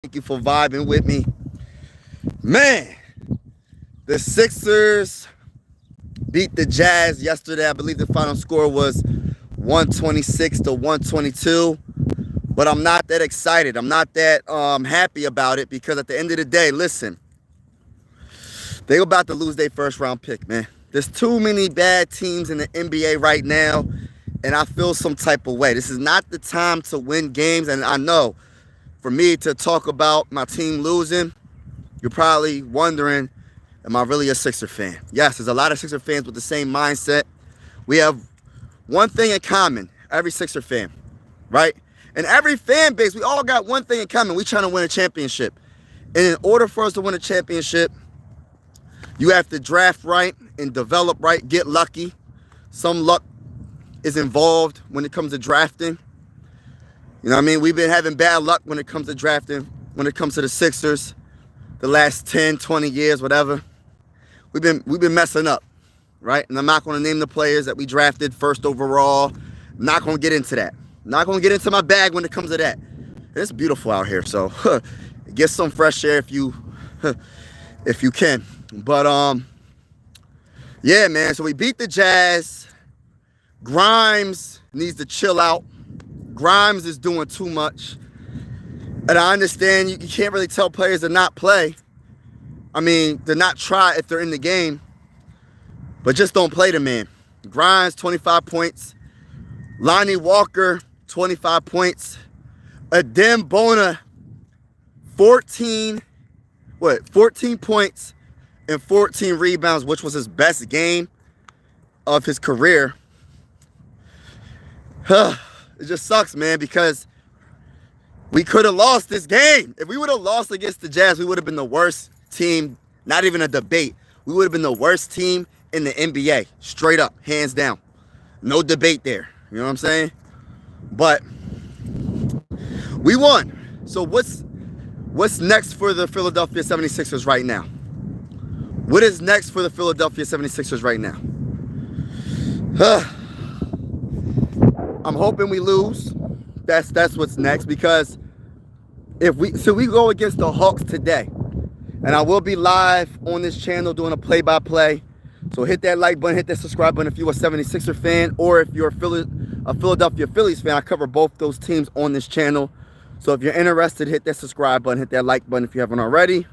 Thank you for vibing with me. Man, the Sixers beat the Jazz yesterday. I believe the final score was 126 to 122. But I'm not that excited. I'm not that happy about it because at the end of the day, listen, they're about to lose their first round pick, man. There's too many bad teams in the NBA right now, and I feel some type of way. This is not the time to win games, and I know for me to talk about my team losing, you're probably wondering, am I really a Sixer fan? Yes, there's a lot of Sixer fans with the same mindset. We have one thing in common, every Sixer fan, right? And every fan base, we all got one thing in common. We trying to win a championship. And in order for us to win a championship, you have to draft right and develop right, get lucky. Some luck is involved when it comes to drafting. You know what I mean? We've been having bad luck when it comes to drafting, when it comes to the Sixers, the last 10, 20 years, whatever. We've been messing up, right? And I'm not going to name the players that we drafted first overall. I'm not going to get into that. I'm not going to get into my bag when it comes to that. It's beautiful out here, so get some fresh air if you can. But yeah, man. So we beat the Jazz. Grimes needs to chill out. Grimes is doing too much. And I understand you can't really tell players to not play. I mean, to not try if they're in the game. But just don't play the man. Grimes, 25 points. Lonnie Walker, 25 points. Adem Bona, 14 points and 14 rebounds, which was his best game of his career. It just sucks, man, because we could have lost this game. If we would have lost against the Jazz, we would have been the worst team, not even a debate. We would have been the worst team in the NBA, straight up, hands down. No debate there. You know what I'm saying? But we won. So what's next for the Philadelphia 76ers right now? What is next for the Philadelphia 76ers right now? I'm hoping we lose. That's what's next, because if we go against the Hawks today, and I will be live on this channel doing a play-by-play. So hit that like button, hit that subscribe button if you're a 76er fan, or if you're a Philadelphia Phillies fan. I cover both those teams on this channel. So if you're interested, hit that subscribe button, hit that like button if you haven't already.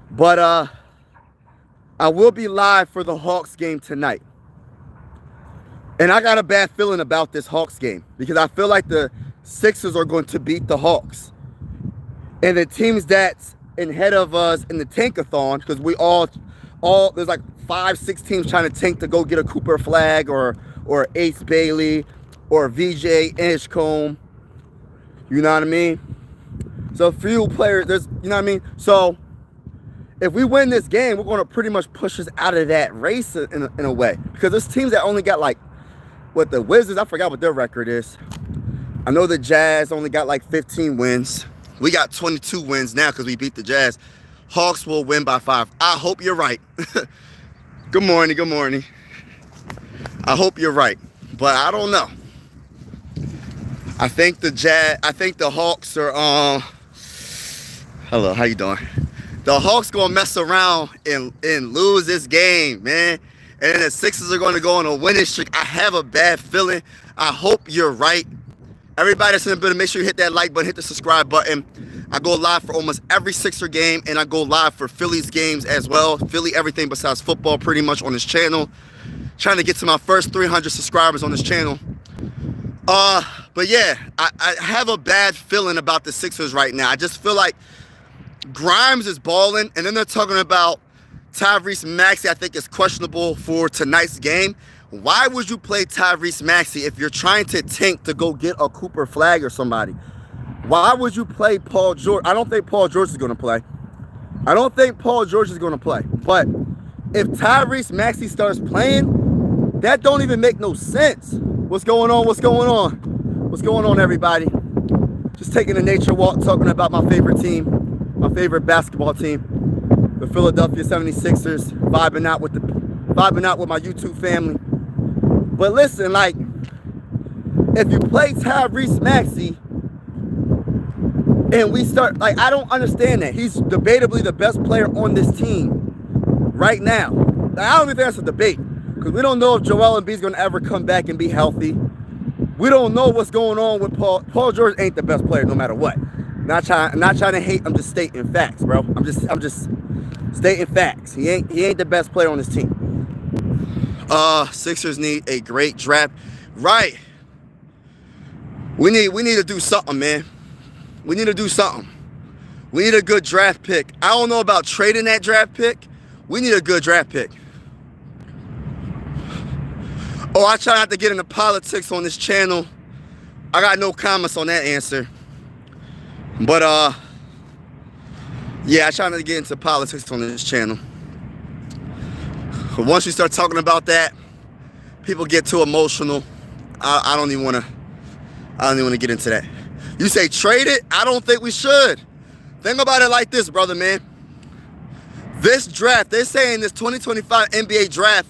But I will be live for the Hawks game tonight. And I got a bad feeling about this Hawks game because I feel like the Sixers are going to beat the Hawks. And the teams that's ahead of us in the tankathon, because we all there's like 5-6 teams trying to tank to go get a Cooper Flag or Ace Bailey or VJ Edgecombe. You know what I mean? So a few players, you know what I mean? So if we win this game, we're going to pretty much push us out of that race in a way. Because there's teams that only got like, what, the Wizards, I forgot what their record is. I know the Jazz only got like 15 wins. We got 22 wins now because we beat the Jazz. Hawks will win by 5. I hope you're right. Good morning, good morning. I hope you're right, but I don't know. I think the Hawks are, hello, how you doing? The Hawks gonna mess around and lose this game, man. And then the Sixers are gonna go on a winning streak. I have a bad feeling. I hope you're right. Everybody that's in the building, make sure you hit that like button, hit the subscribe button. I go live for almost every Sixer game, and I go live for Phillies games as well. Philly, everything besides football, pretty much on this channel. Trying to get to my first 300 subscribers on this channel. But yeah, I have a bad feeling about the Sixers right now. I just feel like Grimes is balling, and then they're talking about Tyrese Maxey, I think, is questionable for tonight's game. Why would you play Tyrese Maxey if you're trying to tank to go get a Cooper Flag or somebody? Why would you play Paul George? I don't think Paul George is going to play. But if Tyrese Maxey starts playing, that don't even make no sense. What's going on? What's going on, everybody? Just taking a nature walk, talking about my favorite team, my favorite basketball team, the Philadelphia 76ers, vibing out with my YouTube family. But listen, like, if you play Tyrese Maxey, And we start, like, I don't understand that. He's debatably the best player on this team right now. Like, I don't even think that's a debate, because we don't know if Joel Embiid's going to ever come back and be healthy. We don't know what's going on with Paul. Paul George ain't the best player no matter what. Not trying to hate. I'm just stating facts, bro. I'm just stating facts. He ain't the best player on this team. Sixers need a great draft. Right. We need to do something, man. We need to do something. We need a good draft pick. I don't know about trading that draft pick. We need a good draft pick. Oh, I try not to get into politics on this channel. I got no comments on that answer. But, yeah, I try not to get into politics on this channel. But once you start talking about that, people get too emotional. I don't even want to get into that. You say trade it? I don't think we should. Think about it like this, brother, man. This draft, they're saying this 2025 NBA draft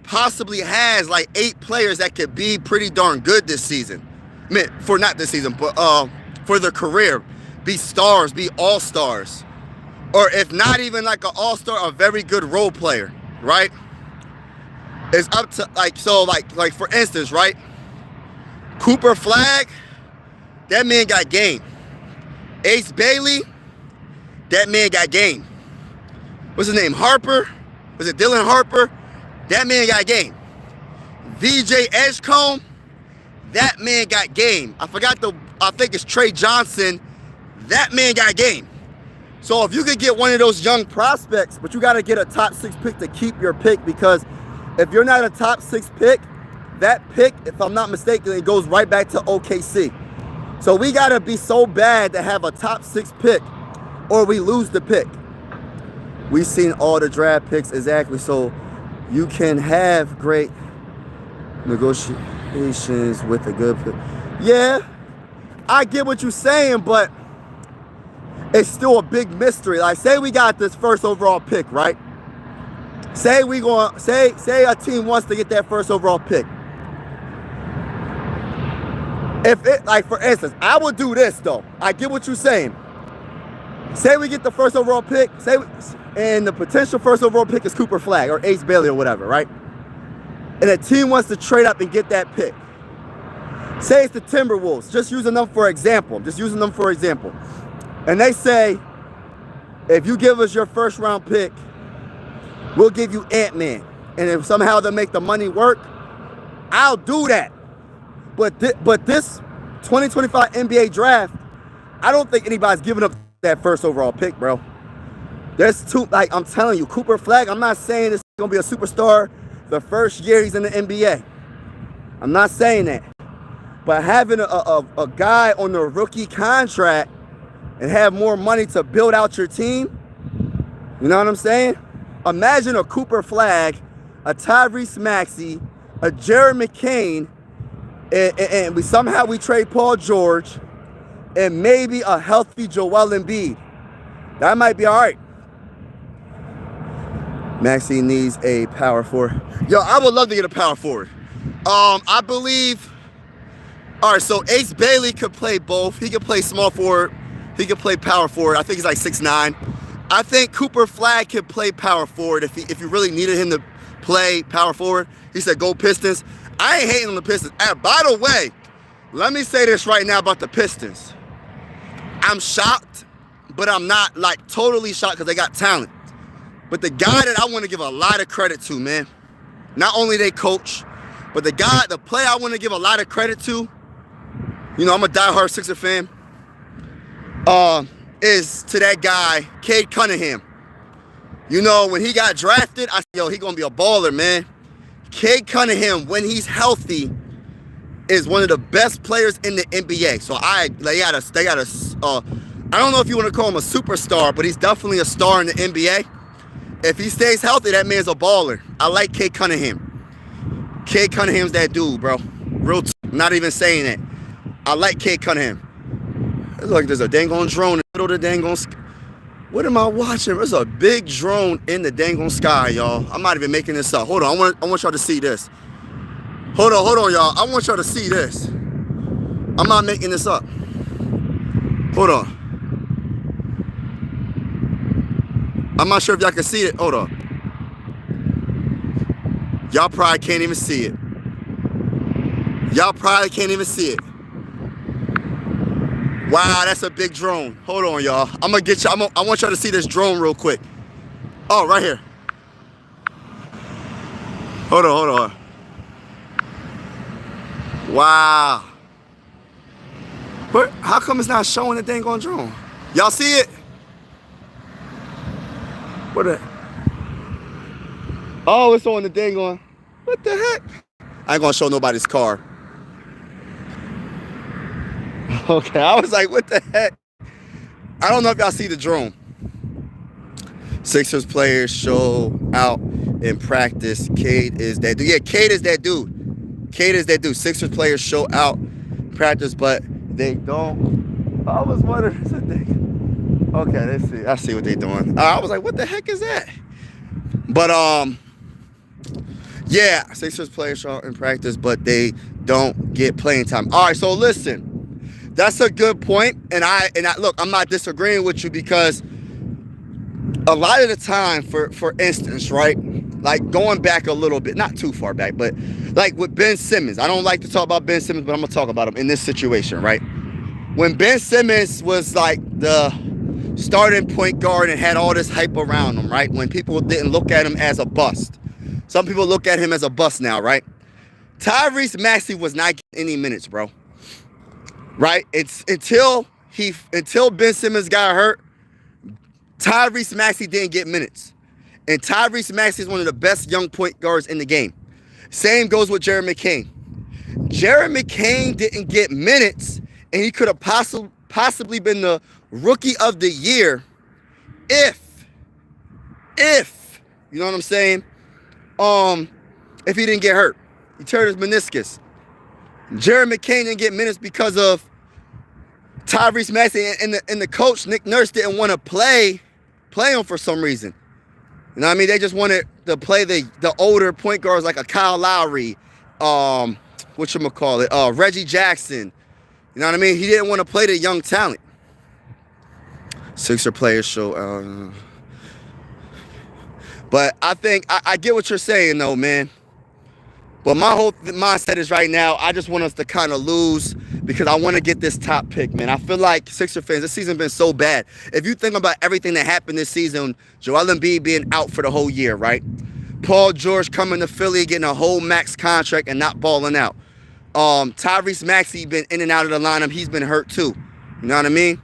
possibly has like 8 players that could be pretty darn good this season. I mean, for not this season, but for their career. Be stars, be all-stars. Or if not even like an all-star, a very good role player, right? It's up to, like, so like for instance, right? Cooper Flag, that man got game. Ace Bailey, that man got game. What's his name? Harper? Was it Dylan Harper? That man got game. VJ Edgecombe, that man got game. I think it's Trey Johnson. That man got game. So if you could get one of those young prospects, but you got to get a top 6 pick to keep your pick, because if you're not a top 6 pick, that pick, if I'm not mistaken, it goes right back to OKC. So we got to be so bad to have a top 6 pick, or we lose the pick. We've seen all the draft picks, exactly. So you can have great negotiations with a good pick. Yeah, I get what you're saying, but it's still a big mystery. Like, say we got this first overall pick, right? Say a team wants to get that first overall pick. If it, like, for instance, I would do this though. I get what you're saying. Say we get the first overall pick, and the potential first overall pick is Cooper Flag or Ace Bailey or whatever, right? And a team wants to trade up and get that pick. Say it's the Timberwolves, just using them for example. And they say, if you give us your first round pick, we'll give you Ant-Man. And if somehow they make the money work, I'll do that. But this 2025 NBA draft, I don't think anybody's giving up that first overall pick, bro. There's like I'm telling you, Cooper Flag, I'm not saying this is going to be a superstar the first year he's in the NBA. I'm not saying that. But having a guy on the rookie contract and have more money to build out your team, you know what I'm saying? Imagine a Cooper Flag, a Tyrese Maxey, a Jared McCain, and we trade Paul George, and maybe a healthy Joel Embiid. That might be all right. Maxey needs a power forward. Yo, I would love to get a power forward. I believe. All right, so Ace Bailey could play both. He could play small forward. He could play power forward. I think he's like 6'9". I think Cooper Flag could play power forward if you really needed him to play power forward. He said go Pistons. I ain't hating on the Pistons. And by the way, let me say this right now about the Pistons. I'm shocked, but I'm not like totally shocked because they got talent. But the guy that I want to give a lot of credit to, man, not only they coach, but the player I want to give a lot of credit to, you know, I'm a diehard Sixer fan, is to that guy, Cade Cunningham. You know, when he got drafted, I said, yo, he going to be a baller, man. Cade Cunningham, when he's healthy, is one of the best players in the NBA. So I don't know if you want to call him a superstar, but he's definitely a star in the NBA. If he stays healthy, that man's a baller. I like Cade Cunningham. Cade Cunningham's that dude, bro. Not even saying that. I like Cade Cunningham. It's like there's a dang on drone in the middle of the dang on sky. What am I watching? There's a big drone in the dang on sky, y'all. I'm not even making this up. Hold on, I want y'all to see this. Hold on, y'all. I want y'all to see this. I'm not making this up. Hold on. I'm not sure if y'all can see it. Hold on. Y'all probably can't even see it. Y'all probably can't even see it. Wow, that's a big drone. Hold on, y'all. I'm gonna get you. I want y'all to see this drone real quick. Oh, right here. Hold on. Wow. But how come it's not showing the dang on drone? Y'all see it? What the? Oh, it's on the dang on. What the heck? I ain't gonna show nobody's car. Okay, I was like, what the heck? I don't know if y'all see the drone. Sixers players show out in practice. Cade is that dude. Yeah, Cade is that dude. Cade is that dude. Sixers players show out in practice, but they don't. I was wondering. Okay, let's see. I see what they're doing. I was like, what the heck is that? But yeah, Sixers players show out in practice, but they don't get playing time. All right, so listen. That's a good point, and I look, I'm not disagreeing with you because a lot of the time, for instance, right, like going back a little bit, not too far back, but like with Ben Simmons, I don't like to talk about Ben Simmons, but I'm gonna talk about him in this situation, right? When Ben Simmons was like the starting point guard and had all this hype around him, right? When people didn't look at him as a bust, some people look at him as a bust now, right? Tyrese Maxey was not getting any minutes, bro. Right? It's until Ben Simmons got hurt, Tyrese Maxey didn't get minutes. And Tyrese Maxey is one of the best young point guards in the game. Same goes with Jared McCain. Jared McCain didn't get minutes, and he could have possibly been the rookie of the year if, you know what I'm saying? If he didn't get hurt. He tore his meniscus. Jared McCain didn't get minutes because of Tyrese Maxey, and the coach, Nick Nurse, didn't want to play him for some reason. You know what I mean? They just wanted to play the older point guards like a Kyle Lowry, Reggie Jackson. You know what I mean? He didn't want to play the young talent. Sixer players show. But I think, I get what you're saying, though, man. But my whole mindset is right now, I just want us to kind of lose because I want to get this top pick, man. I feel like Sixer fans, this season's been so bad. If you think about everything that happened this season, Joel Embiid being out for the whole year, right? Paul George coming to Philly, getting a whole max contract and not balling out. Tyrese Maxey been in and out of the lineup. He's been hurt too. You know what I mean?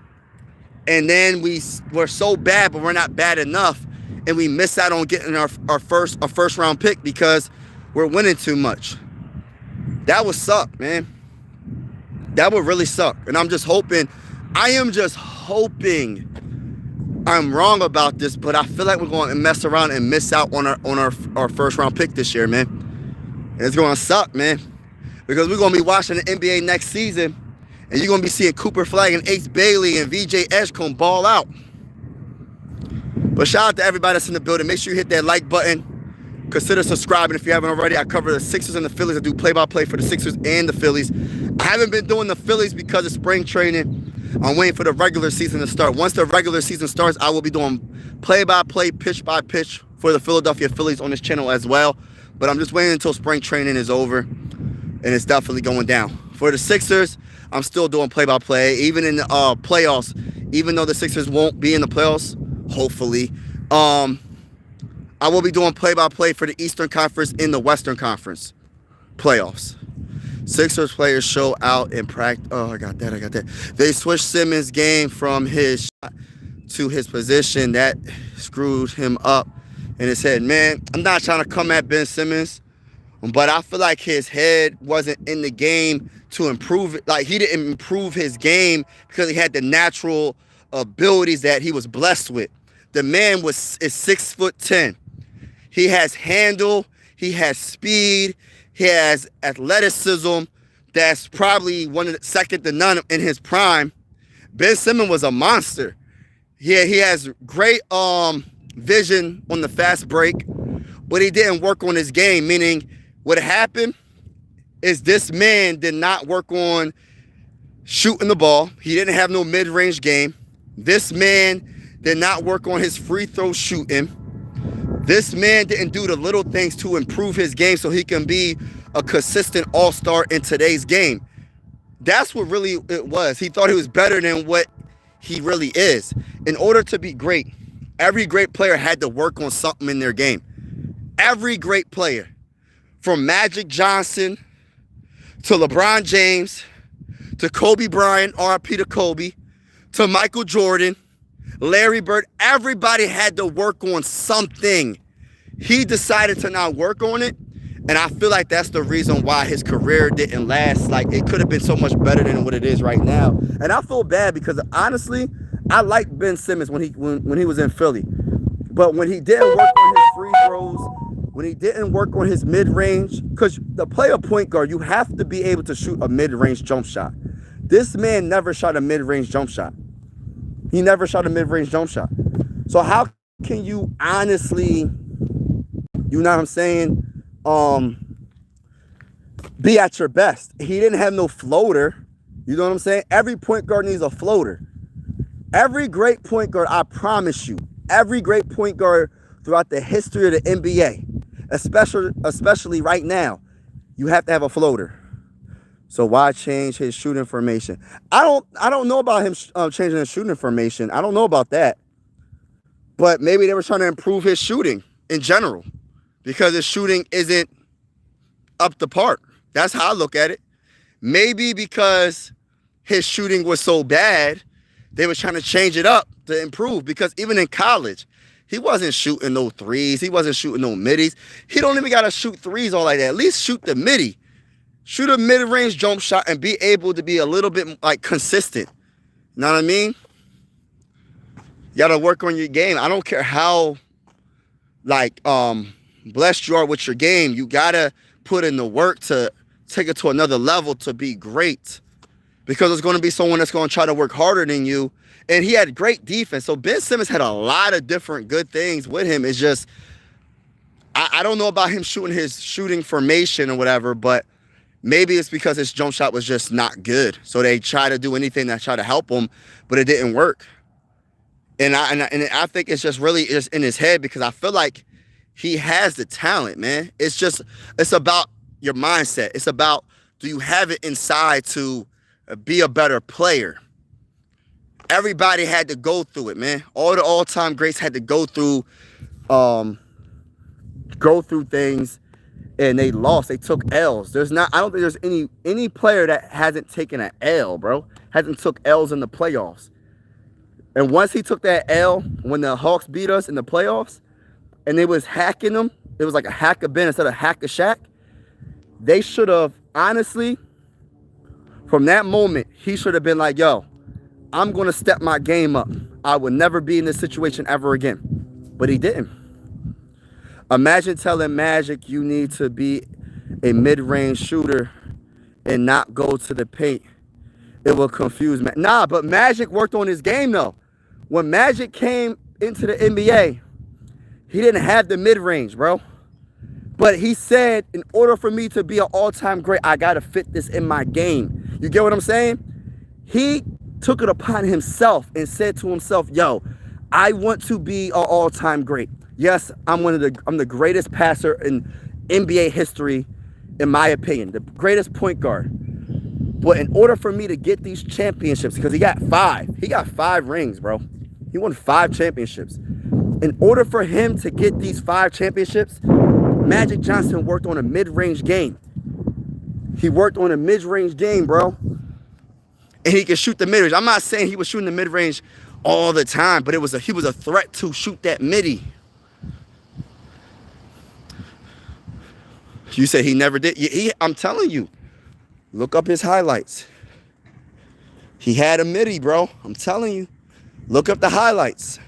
And then we're so bad, but we're not bad enough. And we miss out on getting our first round pick because we're winning too much. That would suck, man. That would really suck. And I'm just hoping, I'm wrong about this, but I feel like we're going to mess around and miss out on our first round pick this year, man. And it's going to suck, man. Because we're going to be watching the NBA next season, and you're going to be seeing Cooper Flag and Ace Bailey and VJ Edgecombe ball out. But shout out to everybody that's in the building. Make sure you hit that like button. Consider subscribing if you haven't already. I cover the Sixers and the Phillies. I do play-by-play for the Sixers and the Phillies. I haven't been doing the Phillies because of spring training. I'm waiting for the regular season to start. Once the regular season starts, I will be doing play-by-play, pitch-by-pitch for the Philadelphia Phillies on this channel as well. But I'm just waiting until spring training is over, and it's definitely going down. For the Sixers, I'm still doing play-by-play, even in the playoffs. Even though the Sixers won't be in the playoffs, hopefully, I will be doing play-by-play for the Eastern Conference in the Western Conference playoffs. Sixers players show out in practice. Oh, I got that. They switched Simmons' game from his shot to his position. That screwed him up in his head. Man, I'm not trying to come at Ben Simmons, but I feel like his head wasn't in the game to improve it. Like, he didn't improve his game because he had the natural abilities that he was blessed with. The man is 6'10". He has handle, he has speed, he has athleticism that's probably one of the second to none in his prime. Ben Simmons was a monster. Yeah, he has great vision on the fast break, but he didn't work on his game, meaning what happened is this man did not work on shooting the ball. He didn't have no mid-range game. This man did not work on his free throw shooting. This man didn't do the little things to improve his game so he can be a consistent all-star in today's game. That's what really it was. He thought he was better than what he really is. In order to be great, every great player had to work on something in their game. Every great player, from Magic Johnson to LeBron James to Kobe Bryant, RIP to Kobe, to Michael Jordan, Larry Bird, everybody had to work on something. He decided to not work on it, and I feel like that's the reason why his career didn't last. Like, it could have been so much better than what it is right now. And I feel bad because, honestly, I liked Ben Simmons when he was in Philly. But when he didn't work on his free throws, when he didn't work on his mid-range, because the player point guard, you have to be able to shoot a mid-range jump shot. This man never shot a mid-range jump shot. He never shot a mid-range jump shot. So how can you honestly, you know what I'm saying, be at your best? He didn't have no floater. You know what I'm saying? Every point guard needs a floater. Every great point guard, I promise you, every great point guard throughout the history of the NBA, especially right now, you have to have a floater. So why change his shooting formation? I don't know about him changing his shooting formation. I don't know about that. But maybe they were trying to improve his shooting in general because his shooting isn't up to par. That's how I look at it. Maybe because his shooting was so bad, they were trying to change it up to improve, because even in college, he wasn't shooting no threes. He wasn't shooting no middies. He don't even got to shoot threes all like that. At least shoot the midi. Shoot a mid-range jump shot and be able to be a little bit like consistent. You know what I mean? You got to work on your game. I don't care how like blessed you are with your game. You got to put in the work to take it to another level to be great. Because there's going to be someone that's going to try to work harder than you. And he had great defense. So Ben Simmons had a lot of different good things with him. It's just, I don't know about him shooting formation or whatever, but maybe it's because his jump shot was just not good. So they try to do anything that try to help him, but it didn't work. And I think it's just really just in his head, because I feel like he has the talent, man. It's about your mindset. It's about, do you have it inside to be a better player? Everybody had to go through it, man. All the all-time greats had to go through things, and they lost. They took L's. I don't think there's any player that hasn't taken an L, bro. Hasn't took L's in the playoffs. And once he took that L, when the Hawks beat us in the playoffs, and they was hacking them, it was like a hack a Ben instead of hack a Shaq. They should have, honestly, from that moment, he should have been like, yo, I'm going to step my game up. I would never be in this situation ever again. But he didn't. Imagine telling Magic you need to be a mid-range shooter and not go to the paint. It will confuse me. Nah, but Magic worked on his game, though. When Magic came into the NBA, he didn't have the mid-range, bro. But he said, in order for me to be an all-time great, I got to fit this in my game. You get what I'm saying? He took it upon himself and said to himself, yo, I want to be an all-time great. Yes, I'm the greatest passer in NBA history, in my opinion, the greatest point guard. But in order for me to get these championships, because he got 5 rings, bro. He won 5 championships. In order for him to get these 5 championships, Magic Johnson worked on a mid-range game. He worked on a mid-range game, bro. And he could shoot the mid-range. I'm not saying he was shooting the mid-range all the time, but he was a threat to shoot that midi. You said he never did. I'm telling you, look up his highlights. He had a midi, bro. I'm telling you. Look up the highlights.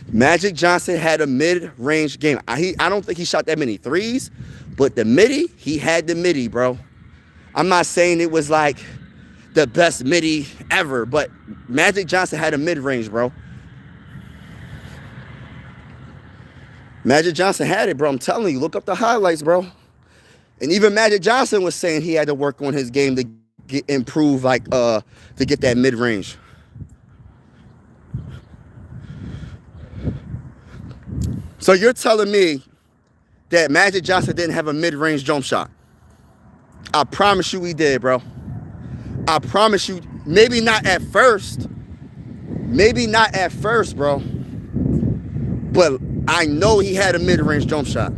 Magic Johnson had a mid-range game. I don't think he shot that many threes, but the midi, he had the midi, bro. I'm not saying it was like the best midi ever, but Magic Johnson had a mid-range, bro. Magic Johnson had it, bro. I'm telling you, look up the highlights, bro. And even Magic Johnson was saying he had to work on his game to improve, to get that mid-range. So you're telling me that Magic Johnson didn't have a mid-range jump shot? I promise you he did, bro. I promise you. Maybe not at first. Maybe not at first, bro. But I know he had a mid-range jump shot.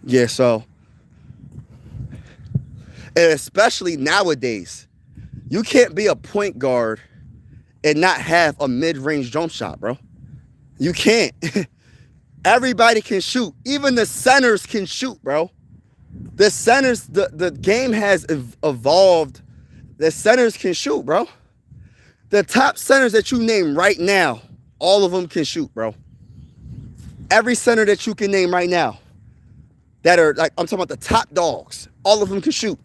Yeah, so, and especially nowadays, you can't be a point guard and not have a mid-range jump shot, bro. You can't. Everybody can shoot. Even the centers can shoot, bro. The centers, the game has evolved. The centers can shoot, bro. The top centers that you name right now, all of them can shoot, bro. Every center that you can name right now that are, like, I'm talking about the top dogs, all of them can shoot.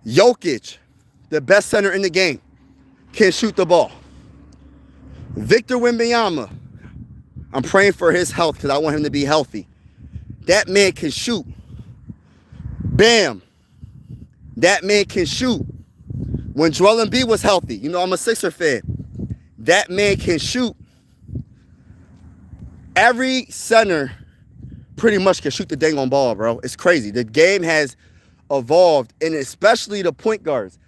Jokic, the best center in the game, can shoot the ball. Victor Wembanyama, I'm praying for his health because I want him to be healthy. That man can shoot. Bam. That man can shoot. When Joel Embiid was healthy, you know I'm a Sixer fan. That man can shoot. Every center pretty much can shoot the dang on ball, bro. It's crazy. The game has evolved, and especially the point guards.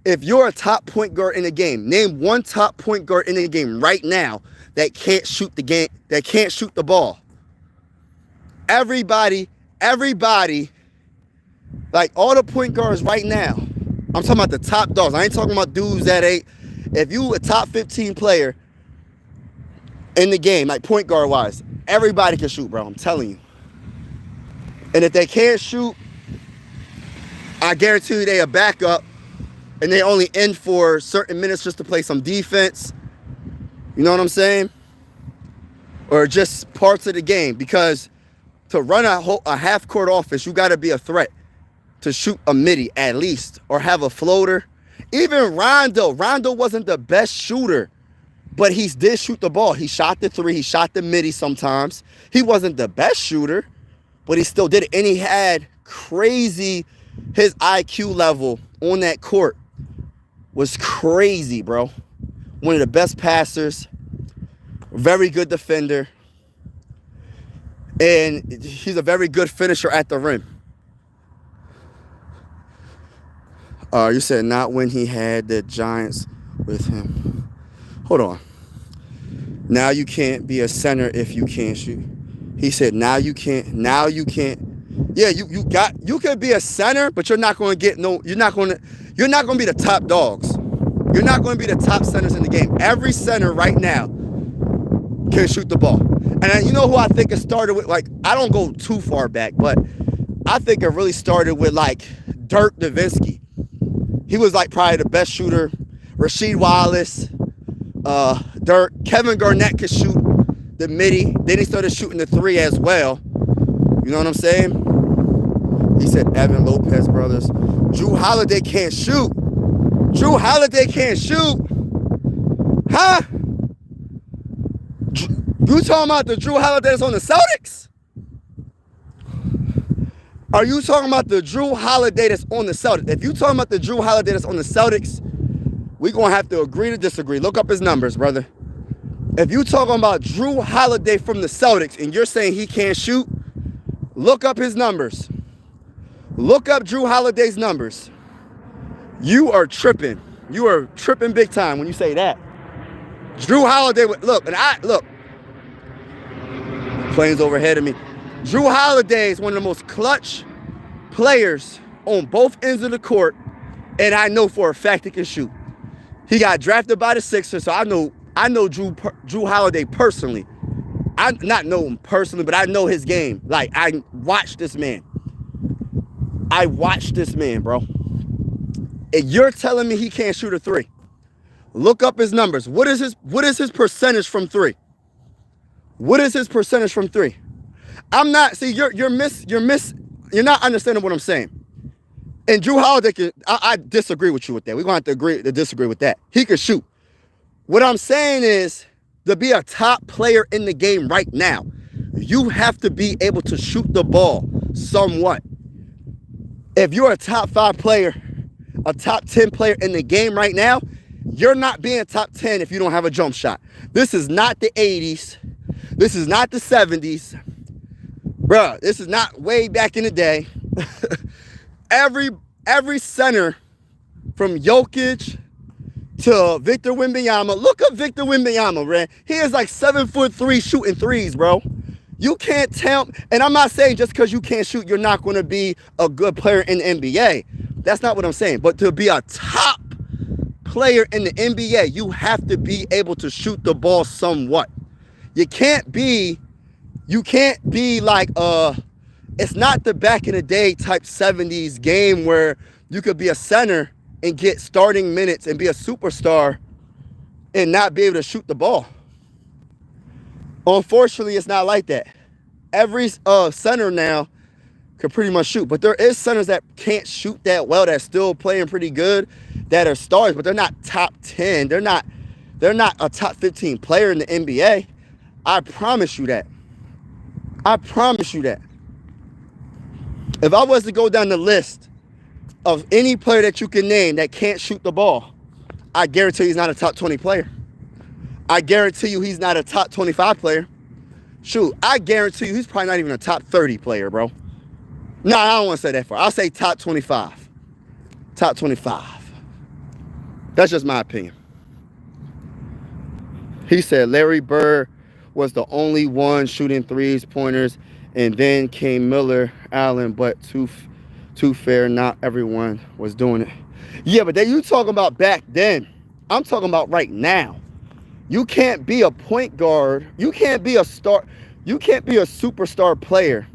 If you're a top point guard in the game, name one top point guard in the game right now that can't shoot the game, that can't shoot the ball. Everybody, like all the point guards right now, I'm talking about the top dogs. I ain't talking about dudes that ain't. If you a top 15 player in the game, like point guard wise, everybody can shoot, bro. I'm telling you. And if they can't shoot, I guarantee you they a backup, and they only in for certain minutes just to play some defense. You know what I'm saying? Or just parts of the game. Because to run a half-court offense, you got to be a threat to shoot a midi at least, or have a floater. Even Rondo wasn't the best shooter, but he did shoot the ball. He shot the three. He shot the midi sometimes. He wasn't the best shooter, but he still did it. And he had crazy, his IQ level on that court was crazy, bro. One of the best passers, very good defender, and he's a very good finisher at the rim. You said not when he had the Giants with him. Hold on. Now you can't be a center if you can't shoot. He said now you can't. Now you can't. Yeah, you could be a center, but you're not going to get no. You're not going to be the top dogs. You're not going to be the top centers in the game. Every center right now can shoot the ball. And you know who I think it started with? Like, I don't go too far back, but I think it really started with like Dirk Nowitzki. He was like probably the best shooter. Rasheed Wallace, Dirk, Kevin Garnett could shoot the midi. Then he started shooting the three as well. You know what I'm saying? He said Evan Lopez brothers. Drew Holiday can't shoot. Drew Holiday can't shoot. Huh? You talking about the Drew Holiday that's on the Celtics? Are you talking about the Drew Holiday that's on the Celtics? If you talking about the Drew Holiday that's on the Celtics, we're going to have to agree to disagree. Look up his numbers, brother. If you talking about Drew Holiday from the Celtics and you're saying he can't shoot, look up his numbers. Look up Drew Holiday's numbers. You are tripping. You are tripping big time when you say that. Drew Holiday, look, planes overhead of me. Drew Holiday is one of the most clutch players on both ends of the court, and I know for a fact he can shoot. He got drafted by the Sixers, so I know Drew Holiday personally. I not know him personally, but I know his game. Like, I watched this man. Bro. And you're telling me he can't shoot a three. Look up his numbers. What is his percentage from three? What is his percentage from three? I'm not, see, you're not understanding what I'm saying. And Drew Holiday, I disagree with you with that. We're going to have to disagree with that. He can shoot. What I'm saying is, to be a top player in the game right now, you have to be able to shoot the ball somewhat. If you're a top 5 player, a top 10 player in the game right now, you're not being top 10 if you don't have a jump shot. This is not the 80s. This is not the 70s. Bruh, this is not way back in the day. Every center from Jokic to Victor Wembanyama. Look up Victor Wembanyama, man. He is like 7'3" shooting threes, bro. You can't tell, and I'm not saying just because you can't shoot, you're not going to be a good player in the NBA. That's not what I'm saying. But to be a top player in the NBA, you have to be able to shoot the ball somewhat. You can't be like, it's not the back in the day type 70s game where you could be a center and get starting minutes and be a superstar and not be able to shoot the ball. Unfortunately, it's not like that. Every center now can pretty much shoot, but there is centers that can't shoot that well, that's still playing pretty good, that are stars, but they're not top 10. They're not a top 15 player in the NBA. I promise you that. I promise you that. If I was to go down the list of any player that you can name that can't shoot the ball, I guarantee he's not a top 20 player. I guarantee you he's not a top 25 player. Shoot, I guarantee you he's probably not even a top 30 player, bro. No, I don't want to say that far. I'll say top 25. Top 25. That's just my opinion. He said Larry Bird was the only one shooting threes, pointers, and then came Miller, Allen, but too fair, not everyone was doing it. Yeah, but then you talking about back then. I'm talking about right now. You can't be a point guard. You can't be a star. You can't be a superstar player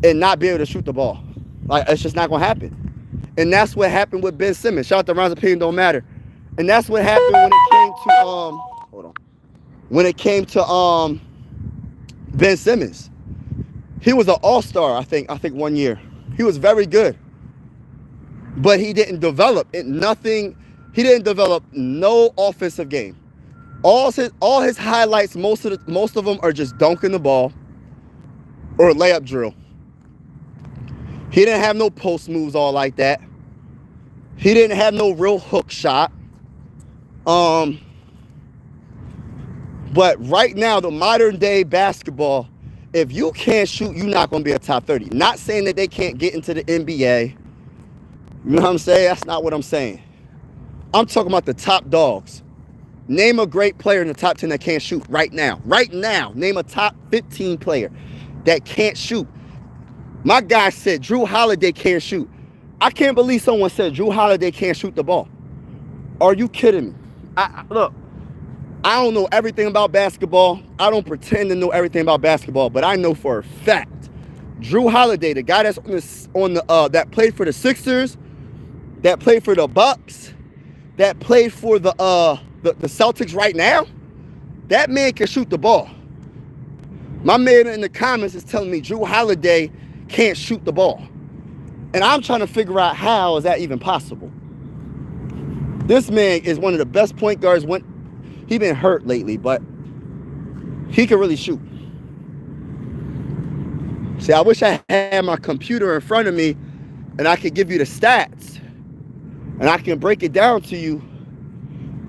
and not be able to shoot the ball. Like, it's just not going to happen. And that's what happened with Ben Simmons. Shout out to Ron's opinion, don't matter. And that's what happened when it came to, hold on. When it came to Ben Simmons. He was an all-star, I think 1 year. He was very good. But he didn't develop nothing. He didn't develop no offensive game. All his highlights, most of them are just dunking the ball or layup drill. He didn't have no post moves all like that. He didn't have no real hook shot. But right now, the modern day basketball, if you can't shoot, you're not going to be a top 30. Not saying that they can't get into the NBA. You know what I'm saying? That's not what I'm saying. I'm talking about the top dogs. Name a great player in the top 10 that can't shoot right now. Right now, name a top 15 player that can't shoot. My guy said Drew Holiday can't shoot. I can't believe someone said Drew Holiday can't shoot the ball. Are you kidding me? Look, I don't know everything about basketball. I don't pretend to know everything about basketball, but I know for a fact Drew Holiday, the guy that's that played for the Sixers, that played for the Bucks, that played for the Celtics right now, that man can shoot the ball. My man in the comments is telling me Drew Holiday can't shoot the ball. And I'm trying to figure out how is that even possible. This man is one of the best point guards. He been hurt lately, but he can really shoot. See, I wish I had my computer in front of me and I could give you the stats and I can break it down to you.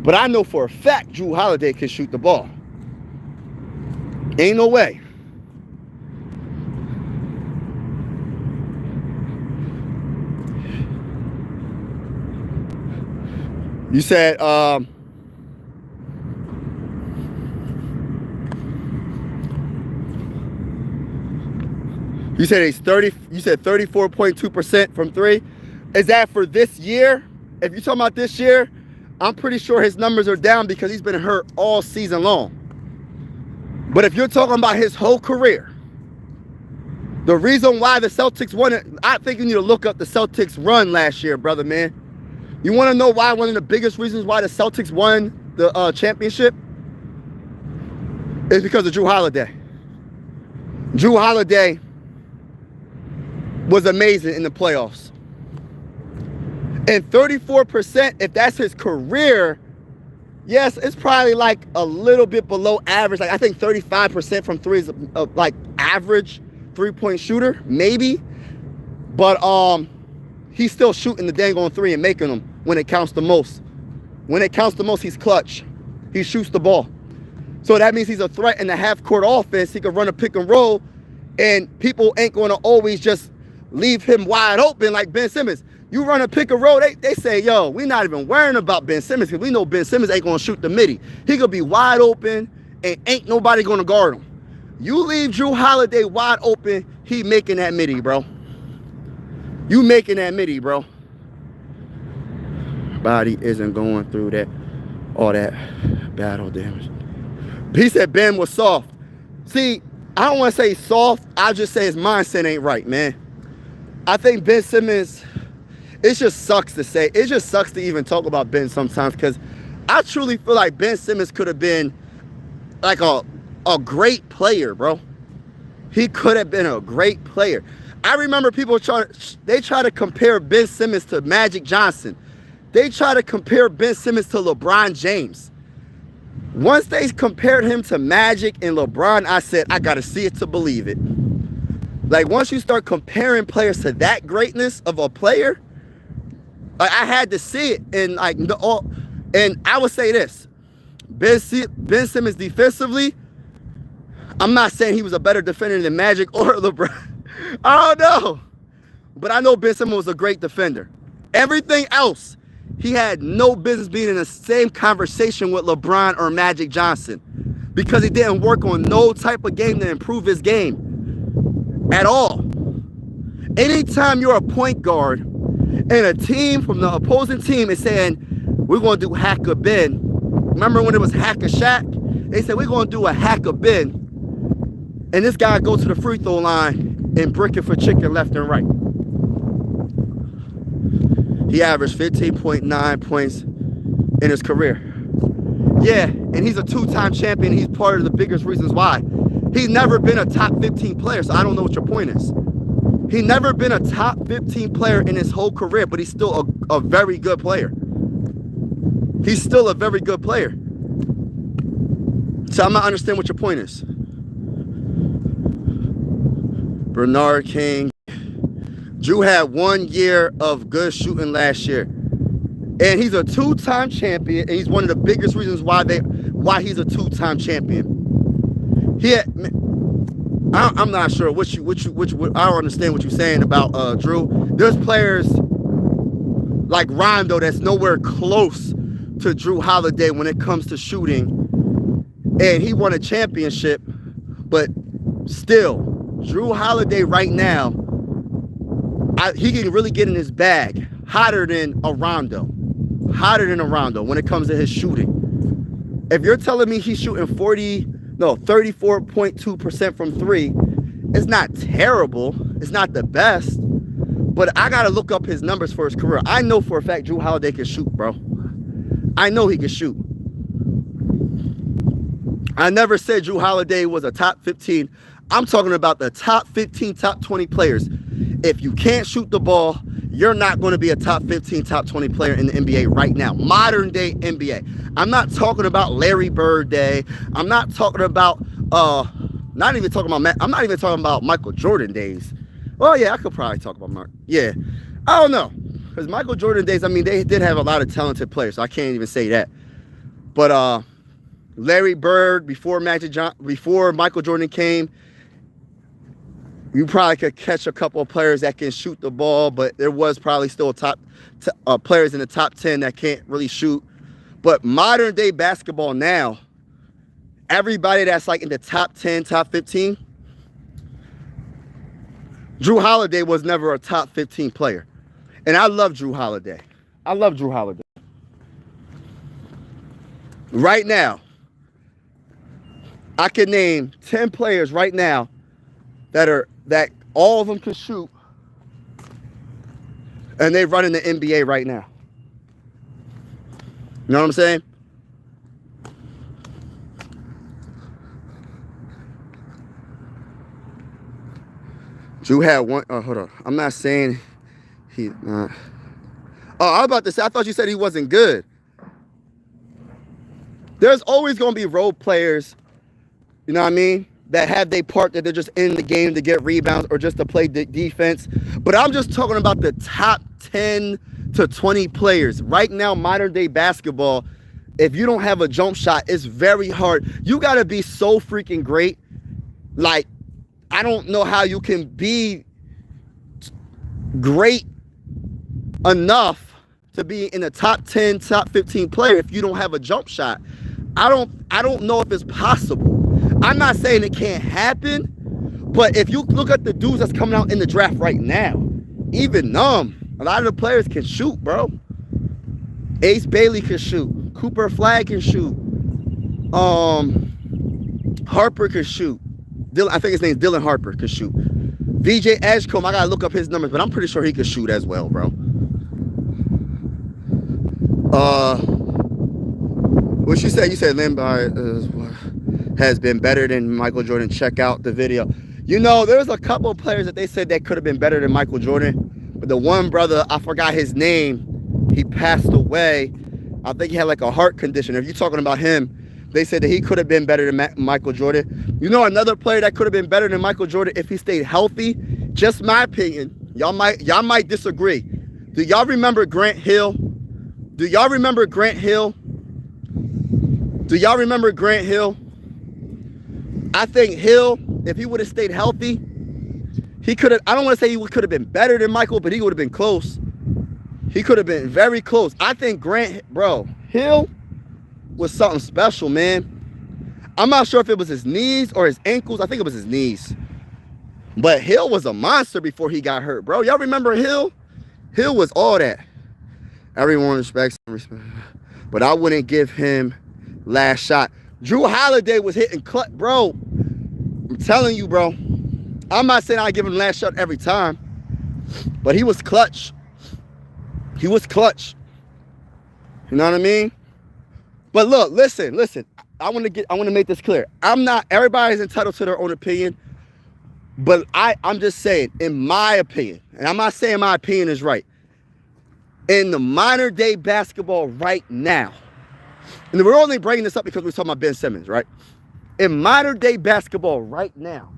But I know for a fact Drew Holiday can shoot the ball. Ain't no way. You said, you said he's 30. You said 34.2% from three. Is that for this year? If you're talking about this year, I'm pretty sure his numbers are down because he's been hurt all season long. But if you're talking about his whole career, the reason why the Celtics won it, I think you need to look up the Celtics run last year, brother, man. You want to know why one of the biggest reasons why the Celtics won the championship? Is because of Drew Holiday. Drew Holiday was amazing in the playoffs. And 34%, if that's his career, yes, it's probably like a little bit below average. Like I think 35% from three is like average three-point shooter, maybe. But he's still shooting the dang on three and making them when it counts the most. When it counts the most, he's clutch. He shoots the ball. So that means he's a threat in the half-court offense. He can run a pick and roll, and people ain't going to always just leave him wide open like Ben Simmons. You run a pick and roll, they say, yo, we're not even worrying about Ben Simmons because we know Ben Simmons ain't going to shoot the midi. He could be wide open, and ain't nobody going to guard him. You leave Jrue Holiday wide open, he making that midi, bro. You making that midi, bro. Body isn't going through that, all that battle damage. He said Ben was soft. See, I don't want to say soft. I'll just say his mindset ain't right, man. I think Ben Simmons, it just sucks to say. It just sucks to even talk about Ben sometimes because I truly feel like Ben Simmons could have been like a great player, bro. He could have been a great player. I remember people try to compare Ben Simmons to Magic Johnson. They try to compare Ben Simmons to LeBron James. Once they compared him to Magic and LeBron, I said, I got to see it to believe it. Like, once you start comparing players to that greatness of a player, like, I had to see it. And, like, and I would say this. Ben Simmons defensively, I'm not saying he was a better defender than Magic or LeBron. I don't know. But I know Ben Simmons was a great defender. Everything else, he had no business being in the same conversation with LeBron or Magic Johnson because he didn't work on no type of game to improve his game at all. Anytime you're a point guard and a team from the opposing team is saying, we're going to do hack a Ben. Remember when it was hack a Shaq? They said, we're going to do a hack a Ben. And this guy go to the free throw line and brick it for chicken left and right. He averaged 15.9 points in his career. Yeah, and he's a two-time champion. He's part of the biggest reasons why. He's never been a top 15 player, so I don't know what your point is. He's never been a top 15 player in his whole career, but he's still a very good player. He's still a very good player. So I'm not understanding what your point is. Bernard King. Jrue had 1 year of good shooting last year. And he's a two-time champion, and he's one of the biggest reasons why he's a two-time champion. I'm not sure what I don't understand what you're saying about Jrue. There's players like Rondo that's nowhere close to Jrue Holiday when it comes to shooting. And he won a championship, but still, Jrue Holiday right now, he can really get in his bag hotter than a Rondo. Hotter than a Rondo when it comes to his shooting. If you're telling me he's shooting 34.2% from three, it's not terrible. It's not the best. But I got to look up his numbers for his career. I know for a fact Jrue Holiday can shoot, bro. I know he can shoot. I never said Jrue Holiday was a top 15. I'm talking about the top 15, top 20 players. If you can't shoot the ball, you're not going to be a top 15, top 20 player in the NBA right now. Modern day NBA. I'm not talking about Larry Bird day. I'm not talking about, I'm not even talking about Michael Jordan days. Well, yeah, I could probably talk about Mark. Yeah. I don't know. Because Michael Jordan days, I mean, they did have a lot of talented players, so I can't even say that. But Larry Bird, before Michael Jordan came, you probably could catch a couple of players that can shoot the ball, but there was probably still players in the top 10 that can't really shoot. But modern day basketball now, everybody that's like in the top 10, top 15, Jrue Holiday was never a top 15 player. And I love Jrue Holiday. I love Jrue Holiday. Right now, I can name 10 players right now that all of them can shoot, and they run in the NBA right now. You know what I'm saying? Jrue had one. Oh, hold on. I'm not saying he. Oh, I was about to say. I thought you said he wasn't good. There's always going to be role players. You know what I mean? That have their part, that they're just in the game to get rebounds or just to play defense. But I'm just talking about the top 10 to 20 players. Right now, modern day basketball, if you don't have a jump shot, it's very hard. You got to be so freaking great. Like, I don't know how you can be great enough to be in the top 10, top 15 player if you don't have a jump shot. I don't know if it's possible. I'm not saying it can't happen, but if you look at the dudes that's coming out in the draft right now, even a lot of the players can shoot, bro. Ace Bailey can shoot. Cooper Flagg can shoot. Harper can shoot. I think his name's Dylan Harper can shoot. VJ Edgecombe, I gotta look up his numbers, but I'm pretty sure he could shoot as well, bro. What you said? You said Limbaugh has been better than Michael Jordan. Check out the video. You know, there's a couple of players that they said that could have been better than Michael Jordan. But the one brother, I forgot his name, he passed away. I think he had like a heart condition. If you're talking about him, they said that he could have been better than Michael Jordan. You know, another player that could have been better than Michael Jordan if he stayed healthy, just my opinion. Y'all might disagree. Do y'all remember Grant Hill? Do y'all remember Grant Hill? Do y'all remember Grant Hill? I think Hill, if he would have stayed healthy, he could have, I don't want to say he could have been better than Michael, but he would have been close. He could have been very close. I think Hill was something special, man. I'm not sure if it was his knees or his ankles. I think it was his knees. But Hill was a monster before he got hurt, bro. Y'all remember Hill? Hill was all that. Everyone respects him, but I wouldn't give him last shot. Drew Holiday was hitting clutch, bro. I'm telling you, bro. I'm not saying I give him last shot every time, but he was clutch. He was clutch. You know what I mean? But look, listen. I want to make this clear. Everybody's entitled to their own opinion, but I'm just saying, in my opinion, and I'm not saying my opinion is right. In the modern day basketball right now, and we're only bringing this up because we're talking about Ben Simmons, right? In modern day basketball right now,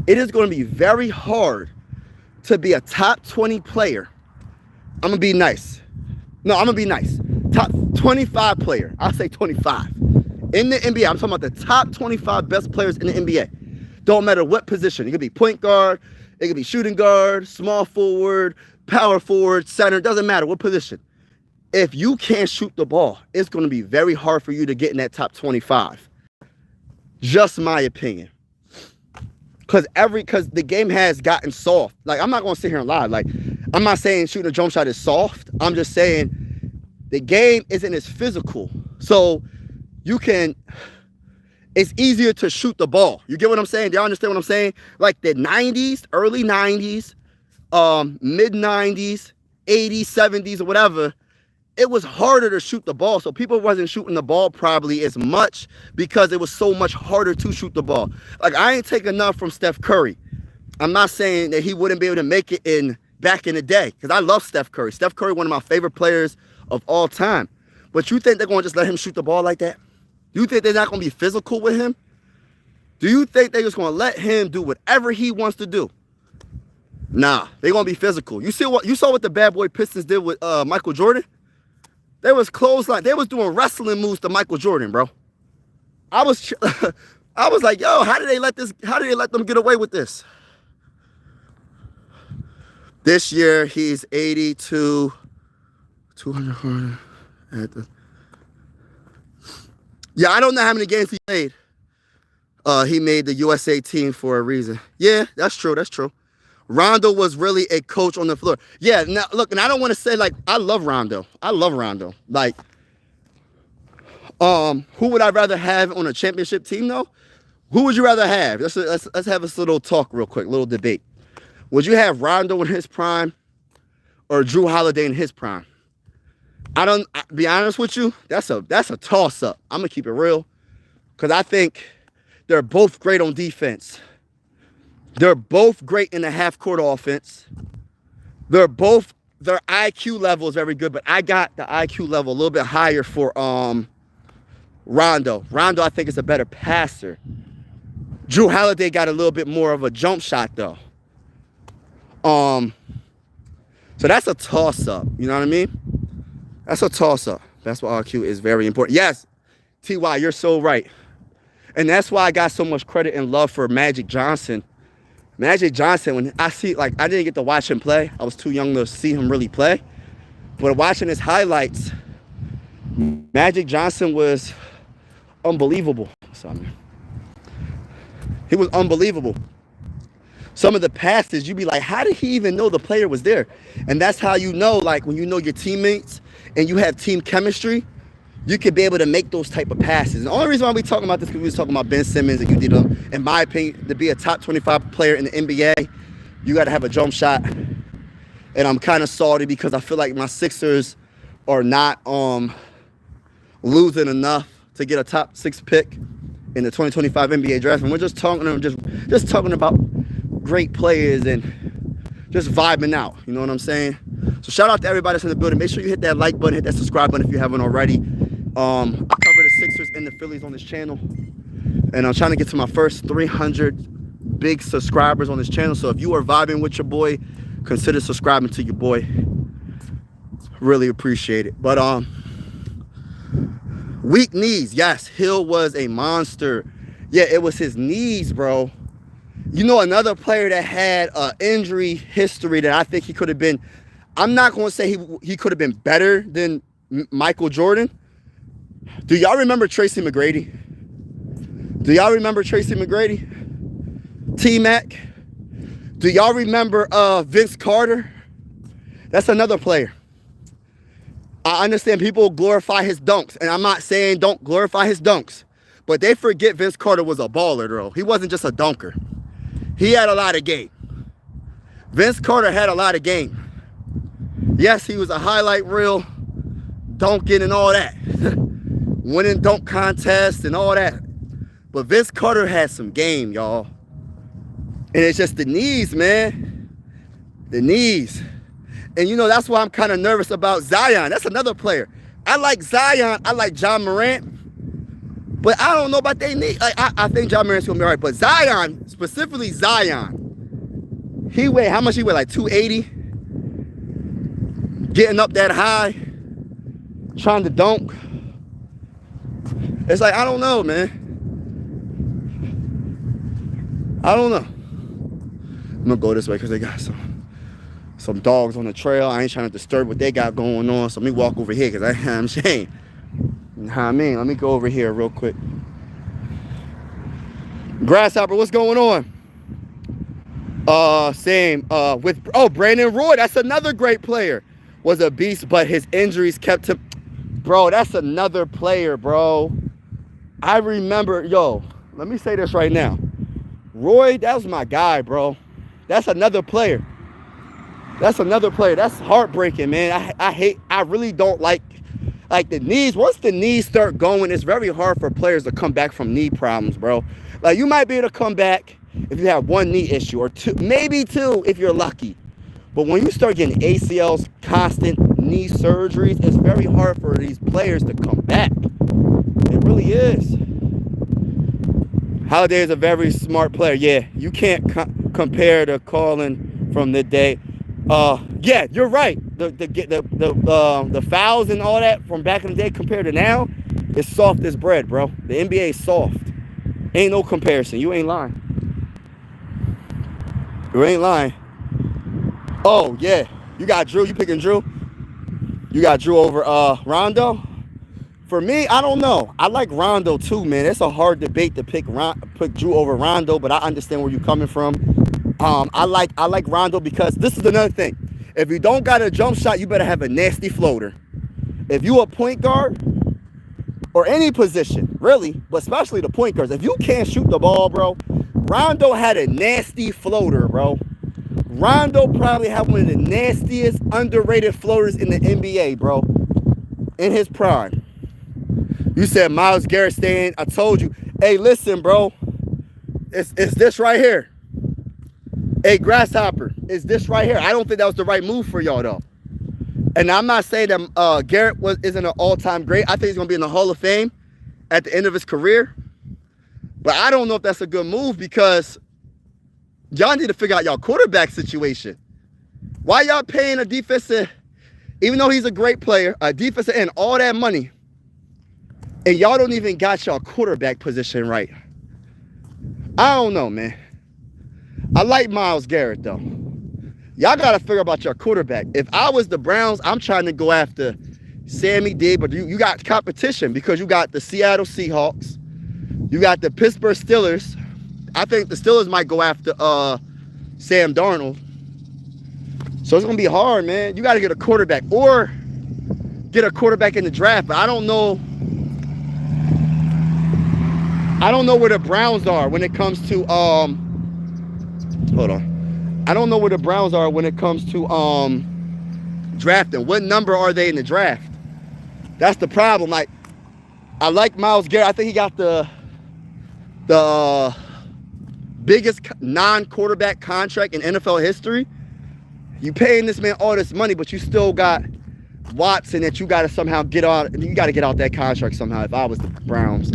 it is going to be very hard to be a top 20 player. I'm going to be nice. No, I'm going to be nice. Top 25 player. I'll say 25. In the NBA, I'm talking about the top 25 best players in the NBA. Don't matter what position. It could be point guard. It could be shooting guard, small forward, power forward, center. Doesn't matter what position. If you can't shoot the ball, it's going to be very hard for you to get in that top 25. Just my opinion. Because the game has gotten soft. Like, I'm not going to sit here and lie. Like, I'm not saying shooting a jump shot is soft. I'm just saying the game isn't as physical. So it's easier to shoot the ball. You get what I'm saying? Do y'all understand what I'm saying? Like the 90s, early 90s, mid 90s, 80s, 70s, or whatever, it was harder to shoot the ball. So people wasn't shooting the ball probably as much because it was so much harder to shoot the ball. Like, I ain't take enough from Steph Curry. I'm not saying that he wouldn't be able to make it back in the day, because I love Steph Curry. Steph Curry, one of my favorite players of all time. But you think they're going to just let him shoot the ball like that? You think they're not going to be physical with him? Do you think they're just going to let him do whatever he wants to do? Nah, they're going to be physical. You saw what the bad boy Pistons did with Michael Jordan? They was clothesline. They was doing wrestling moves to Michael Jordan, bro. I was like, yo, how did they let them get away with this? This year he's 82, 200. Yeah, I don't know how many games he played. He made the USA team for a reason. Yeah, that's true. That's true. Rondo was really a coach on the floor. Yeah, now look, and I don't want to say, like, I love Rondo. Like, who would I rather have on a championship team though? Who would you rather have? Let's have this little talk real quick, little debate. Would you have Rondo in his prime or Drew Holiday in his prime? I'll be honest with you, that's a toss up. I'm gonna keep it real, because I think they're both great on defense. They're both great in the half-court offense. Their IQ level is very good, but I got the IQ level a little bit higher for Rondo. Rondo, I think, is a better passer. Drew Holiday got a little bit more of a jump shot, though. So that's a toss-up. You know what I mean? That's a toss-up. Basketball IQ is very important. Yes, T.Y., you're so right. And that's why I got so much credit and love for Magic Johnson. Magic Johnson, when I see, like, I didn't get to watch him play. I was too young to see him really play. But watching his highlights, Magic Johnson was unbelievable. He was unbelievable. Some of the passes, you'd be like, how did he even know the player was there? And that's how you know, like, when you know your teammates and you have team chemistry, you could be able to make those type of passes. And the only reason why we talking about this is because we was talking about Ben Simmons, and you did, in my opinion, to be a top 25 player in the NBA, you got to have a jump shot. And I'm kind of salty because I feel like my Sixers are not losing enough to get a top 6 pick in the 2025 NBA draft. And we're just talking, just talking about great players and just vibing out. You know what I'm saying? So shout out to everybody that's in the building. Make sure you hit that like button, hit that subscribe button if you haven't already. I cover the Sixers and the Phillies on this channel, and I'm trying to get to my first 300 big subscribers on this channel. So if you are vibing with your boy, consider subscribing to your boy. Really appreciate it. But weak knees. Yes, Hill was a monster. Yeah, it was his knees, bro. You know, another player that had an injury history that I think he could have been, I'm not going to say he could have been better than Michael Jordan. Do y'all remember Tracy McGrady? Do y'all remember Tracy McGrady? T-Mac? Do y'all remember Vince Carter? That's another player. I understand people glorify his dunks, and I'm not saying don't glorify his dunks, but they forget Vince Carter was a baller, though. He wasn't just a dunker. He had a lot of game. Vince Carter had a lot of game. Yes, he was a highlight reel, dunking and all that. Winning dunk contests and all that. But Vince Carter had some game, y'all. And it's just the knees, man. The knees. And, you know, that's why I'm kind of nervous about Zion. That's another player. I like Zion. I like John Morant. But I don't know about their knees. I think John Morant's going to be all right. But Zion, specifically Zion, he weighed, how much he weighed? Like 280? Getting up that high, trying to dunk. It's like, I don't know, man. I don't know. I'm going to go this way because they got some dogs on the trail. I ain't trying to disturb what they got going on. So let me walk over here because I'm ashamed. You know what I mean? Let me go over here real quick. Grasshopper, what's going on? Same. Brandon Roy, that's another great player. Was a beast, but his injuries kept him. Bro, that's another player, bro. I remember, let me say this right now. Roy, that was my guy, bro. That's another player. That's another player. That's heartbreaking, man. I really don't like the knees. Once the knees start going, it's very hard for players to come back from knee problems, bro. Like, you might be able to come back if you have one knee issue or two, maybe two if you're lucky. But when you start getting ACLs, constant knee surgeries, it's very hard for these players to come back. It really is. Holiday is a very smart player. Yeah, you can't compare to Colin from the day. Yeah, you're right. The fouls and all that from back in the day compared to now, it's soft as bread, bro. The NBA is soft. Ain't no comparison. You ain't lying. You ain't lying. Oh, yeah. You got Drew. You picking Drew? You got Drew over Rondo? For me, I don't know. I like Rondo too, man. It's a hard debate to pick Drew over Rondo, but I understand where you're coming from. I like Rondo because this is another thing. If you don't got a jump shot, you better have a nasty floater. If you a point guard or any position, really, but especially the point guards, if you can't shoot the ball, bro, Rondo had a nasty floater, bro. Rondo probably had one of the nastiest underrated floaters in the NBA, bro, in his prime. You said Myles Garrett staying. I told you. Hey, listen, bro. It's this right here. Hey, Grasshopper. It's this right here. I don't think that was the right move for y'all, though. And I'm not saying that Garrett isn't an all-time great. I think he's going to be in the Hall of Fame at the end of his career. But I don't know if that's a good move because y'all need to figure out y'all quarterback situation. Why y'all paying a defensive, even though he's a great player, a defensive end, all that money, and y'all don't even got y'all quarterback position right? I don't know, man. I like Myles Garrett, though. Y'all got to figure about your quarterback. If I was the Browns, I'm trying to go after Sammy D, but you got competition because you got the Seattle Seahawks. You got the Pittsburgh Steelers. I think the Steelers might go after Sam Darnold. So it's going to be hard, man. You got to get a quarterback or get a quarterback in the draft. But I don't know. I don't know where the Browns are when it comes to hold on. I don't know where the Browns are when it comes to drafting. What number are they in the draft? That's the problem. Like, I like Myles Garrett. I think he got the biggest non-quarterback contract in NFL history. You paying this man all this money, but you still got Watson that you got to somehow get out. You got to get out that contract somehow. If I was the Browns,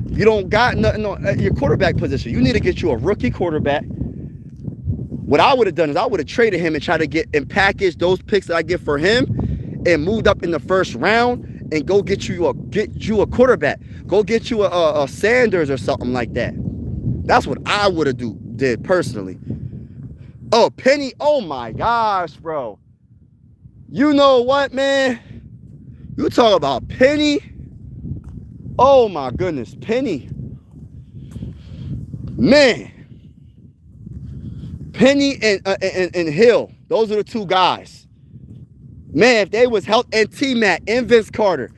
you don't got nothing on your quarterback position. You need to get you a rookie quarterback. What I would have done is I would have traded him and tried to get and package those picks that I get for him and moved up in the 1st round and go get you a quarterback. Go get you a Sanders or something like that. That's what I would have did personally. Oh, Penny. Oh my gosh, bro. You know what, man? You talk about Penny. Oh my goodness, Penny. Man. Penny and Hill, those are the two guys. Man, if they was healthy, and T-Mac and Vince Carter,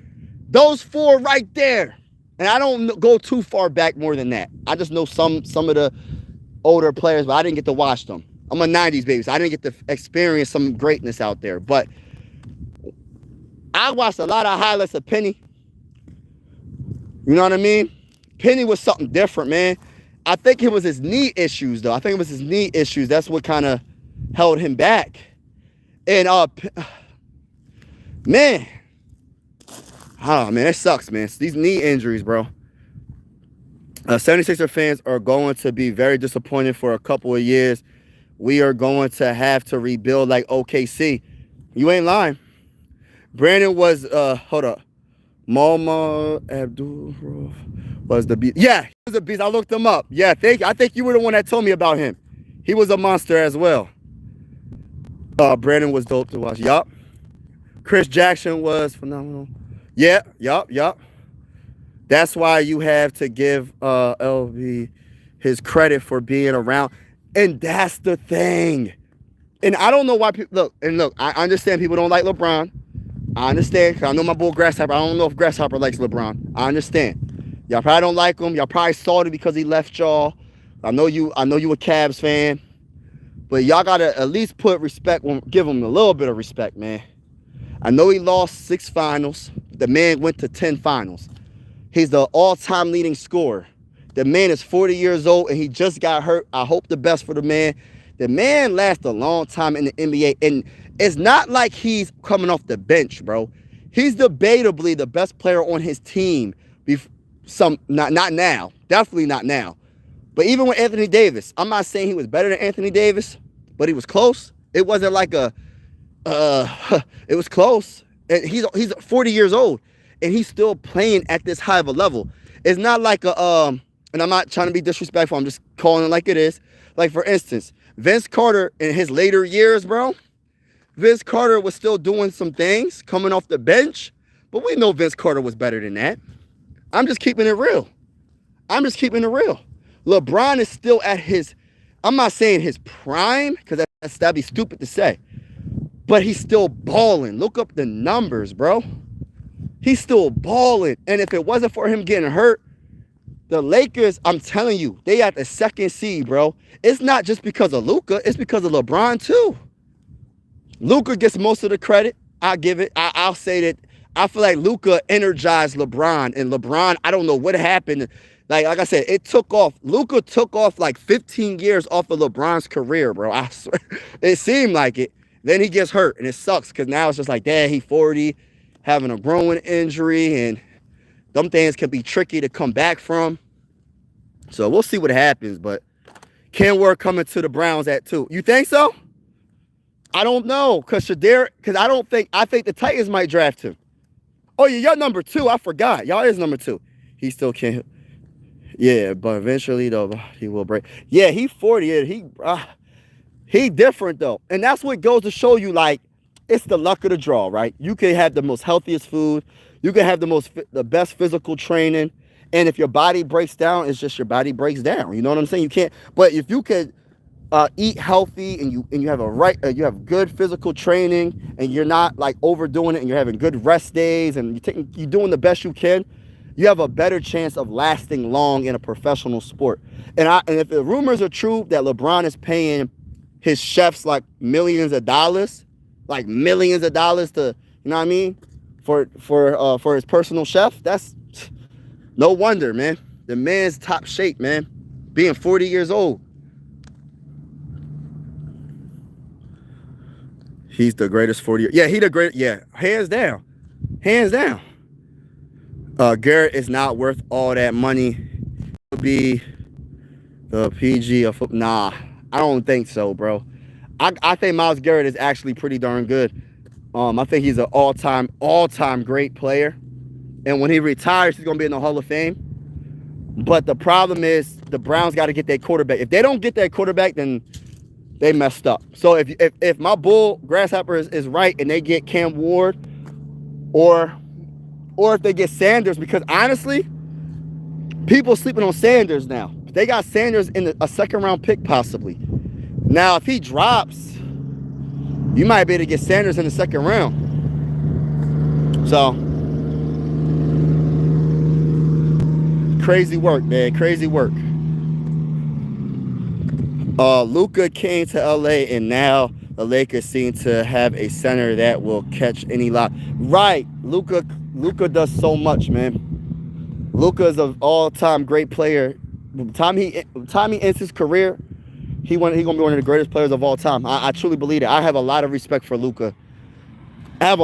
those four right there. And I don't go too far back more than that. I just know some of the older players, but I didn't get to watch them. I'm a 90s baby, so I didn't get to experience some greatness out there. But I watched a lot of highlights of Penny. You know what I mean? Penny was something different, man. I think it was his knee issues, though. I think it was his knee issues. That's what kind of held him back. And, man. Oh, man, it sucks, man. It's these knee injuries, bro. 76er fans are going to be very disappointed for a couple of years. We are going to have to rebuild like OKC. You ain't lying. Brandon was, hold up. Mama Abdul was the beast. Yeah, he was a beast. I looked him up. Yeah, I think you were the one that told me about him. He was a monster as well. Brandon was dope to watch. Yup. Chris Jackson was phenomenal. Yeah, yup. That's why you have to give LB his credit for being around. And that's the thing. And I don't know why people look, I understand people don't like LeBron. I understand, because I know my boy Grasshopper. I don't know if Grasshopper likes LeBron. I understand. Y'all probably don't like him. Y'all probably salty because he left y'all. I know you a Cavs fan. But y'all gotta at least put respect, give him a little bit of respect, man. I know he lost 6 finals. The man went to 10 finals. He's the all-time leading scorer. The man is 40 years old and he just got hurt. I hope the best for the man. The man lasts a long time in the NBA. And it's not like he's coming off the bench, bro. He's debatably the best player on his team. Not now. Definitely not now. But even with Anthony Davis, I'm not saying he was better than Anthony Davis, but he was close. It wasn't like it was close. And he's 40 years old and he's still playing at this high of a level. It's not like and I'm not trying to be disrespectful. I'm just calling it like it is. Like, for instance, Vince Carter in his later years, bro, Vince Carter was still doing some things coming off the bench, but we know Vince Carter was better than that. I'm just keeping it real. LeBron is still at his, I'm not saying his prime, because that'd be stupid to say, but he's still balling. Look up the numbers, bro. He's still balling. And if it wasn't for him getting hurt, the Lakers, I'm telling you, they at the 2nd seed, bro. It's not just because of Luka. It's because of LeBron, too. Luka gets most of the credit. I'll give it. I'll say that I feel like Luka energized LeBron. And LeBron, I don't know what happened. Like I said, it took off. Luka took off like 15 years off of LeBron's career, bro. I swear. It seemed like it. Then he gets hurt. And it sucks because now it's just like, dad, he 40, having a growing injury. And them things can be tricky to come back from. So we'll see what happens. But Ken Ward coming to the Browns at 2. You think so? I don't know, because I think the Titans might draft him. Oh, yeah, y'all number 2. I forgot. Y'all is number 2. He still can't. Yeah, but eventually, though, he will break. Yeah, he 40. He different, though. And that's what goes to show you, like, it's the luck of the draw, right? You can have the most healthiest food. You can have the best physical training. And if your body breaks down, it's just your body breaks down. You know what I'm saying? You can't. But if you could eat healthy and you have you have good physical training and you're not like overdoing it and you're having good rest days and you're doing the best you can, you have a better chance of lasting long in a professional sport. And if the rumors are true that LeBron is paying his chefs like millions of dollars to, you know what I mean, for his personal chef, that's no wonder, man. The man's top shape, man, being 40 years old. He's the greatest 40. Yeah, he the great. Yeah, hands down. Garrett is not worth all that money. He'll be the PG of football. Nah, I don't think so, bro. I think Myles Garrett is actually pretty darn good. I think he's an all-time great player. And when he retires, he's gonna be in the Hall of Fame. But the problem is the Browns got to get their quarterback. If they don't get their quarterback, then they messed up. So if my bull grasshopper is right and they get Cam Ward, or if they get Sanders, because honestly, people sleeping on Sanders now. They got Sanders in a second-round pick possibly. Now, if he drops, you might be able to get Sanders in the second round. So, crazy work, man. Crazy work. Luka came to LA and now the Lakers seem to have a center that will catch any lot. Right. Luka does so much, man. Luka is an all-time great player. By the time he ends his career, he's gonna be one of the greatest players of all time. I truly believe it. I have a lot of respect for Luka. The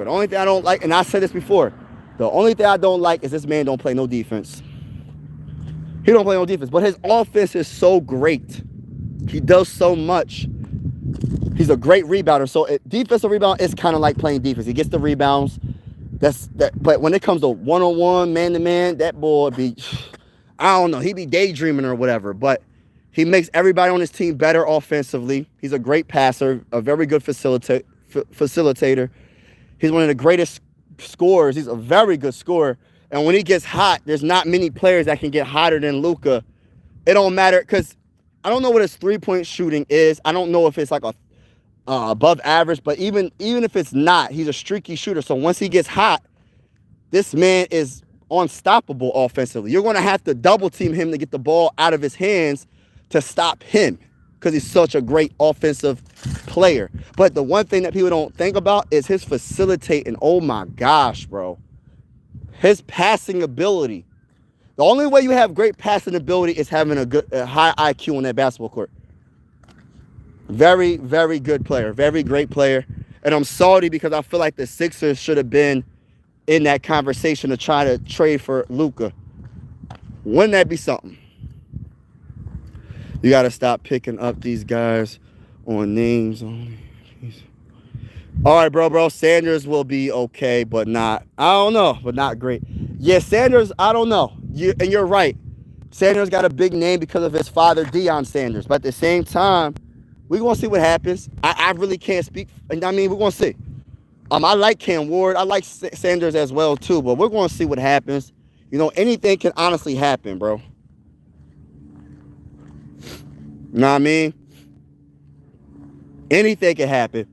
only thing I don't like, and I said this before, the only thing I don't like is this man don't play no defense. He don't play no defense, but his offense is so great. He does so much. He's a great rebounder. So defensive rebound is kind of like playing defense. He gets the rebounds. But when it comes to one-on-one, man-to-man, that boy be, I don't know, he be daydreaming or whatever. But he makes everybody on his team better offensively. He's a great passer, a very good facilitator. He's one of the greatest scorers. He's a very good scorer. And when he gets hot, there's not many players that can get hotter than Luka. It don't matter, because I don't know what his three-point shooting is. I don't know if it's like a above average, but even if it's not, he's a streaky shooter. So once he gets hot, this man is unstoppable offensively. You're going to have to double team him to get the ball out of his hands to stop him, because he's such a great offensive player. But the one thing that people don't think about is his facilitating. Oh my gosh, bro. His passing ability. The only way you have great passing ability is having a high IQ on that basketball court. Very, very good player. Very great player. And I'm salty because I feel like the Sixers should have been in that conversation to try to trade for Luka. Wouldn't that be something? You got to stop picking up these guys on names only. All right, bro. Sanders will be okay, but not, I don't know, but not great. Yeah, Sanders, I don't know. And you're right. Sanders got a big name because of his father, Deion Sanders. But at the same time, we're going to see what happens. I really can't speak. I mean, we're going to see. I like Cam Ward. I like Sanders as well, too. But we're going to see what happens. You know, anything can honestly happen, bro. You know what I mean? Anything can happen.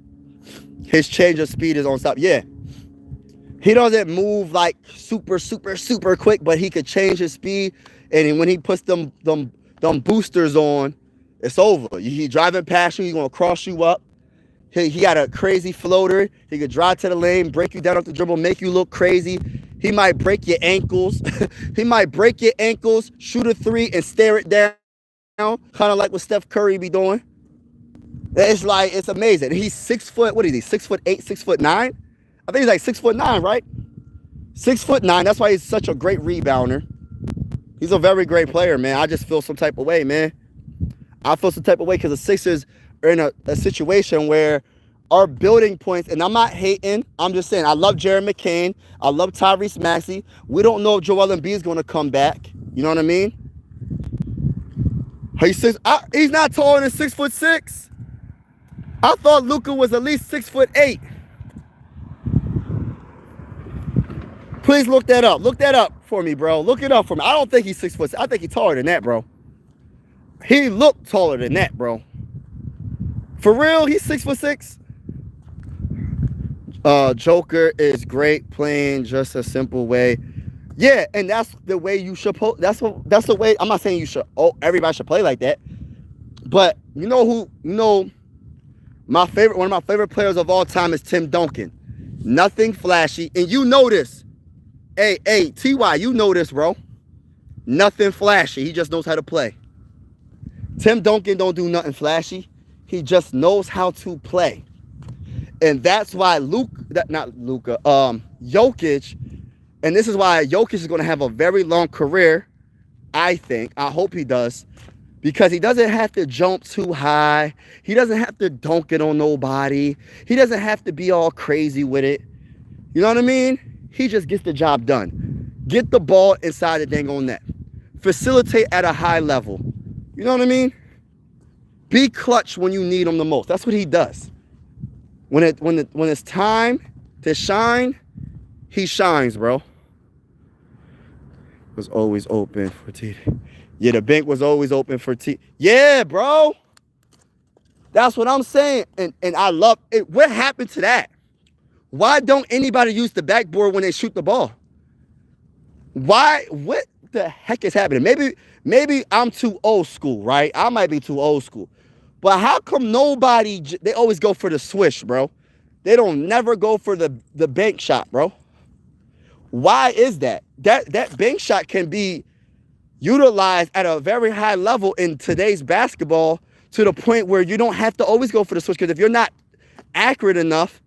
His change of speed is on top. Yeah. He doesn't move like super quick, but he could change his speed. And when he puts them boosters on, it's over. He driving past you, he's going to cross you up. He got a crazy floater. He could drive to the lane, break you down off the dribble, make you look crazy. He might break your ankles. Shoot a three, and stare it down. Kind of like what Steph Curry be doing. It's like, it's amazing. He's 6 foot, what is he, 6'8", 6'9"? I think he's like 6'9", right? 6'9". That's why he's such a great rebounder. He's a very great player, man. I just feel some type of way, man. I feel some type of way because the Sixers a situation where our building points, and I'm not hating, I'm just saying I love Jared McCain, I love Tyrese Maxey. We don't know if Joel Embiid is going to come back. You know what I mean? He's not taller than 6'6". I thought Luka was at least 6'8". Please look that up. Look that up for me, bro. Look it up for me. I don't think he's 6 foot. I think he's taller than that, bro. He looked taller than that, bro. For real, he's 6'6". Joker is great playing just a simple way. Yeah, and that's the way you should. That's the way. I'm not saying you should. Oh, everybody should play like that. But you know who? You know, one of my favorite players of all time is Tim Duncan. Nothing flashy, and you know this. Hey, Ty, you know this, bro. Nothing flashy. He just knows how to play. Tim Duncan don't do nothing flashy. He just knows how to play. And that's why Jokic, and this is why Jokic is going to have a very long career, I think. I hope he does. Because he doesn't have to jump too high. He doesn't have to dunk it on nobody. He doesn't have to be all crazy with it. You know what I mean? He just gets the job done. Get the ball inside the dang on net. Facilitate at a high level. You know what I mean? Be clutch when you need him the most. That's what he does. When it's time to shine, he shines, bro. Was always open for T. Yeah, the bank was always open for T. Yeah, bro. That's what I'm saying. And I love it. What happened to that? Why don't anybody use the backboard when they shoot the ball? Why? What the heck is happening? Maybe I'm too old school, right? I might be too old school. But how come they always go for the swish, bro? They don't never go for the bank shot, bro. Why is that? That bank shot can be utilized at a very high level in today's basketball to the point where you don't have to always go for the switch. Because if you're not accurate enough,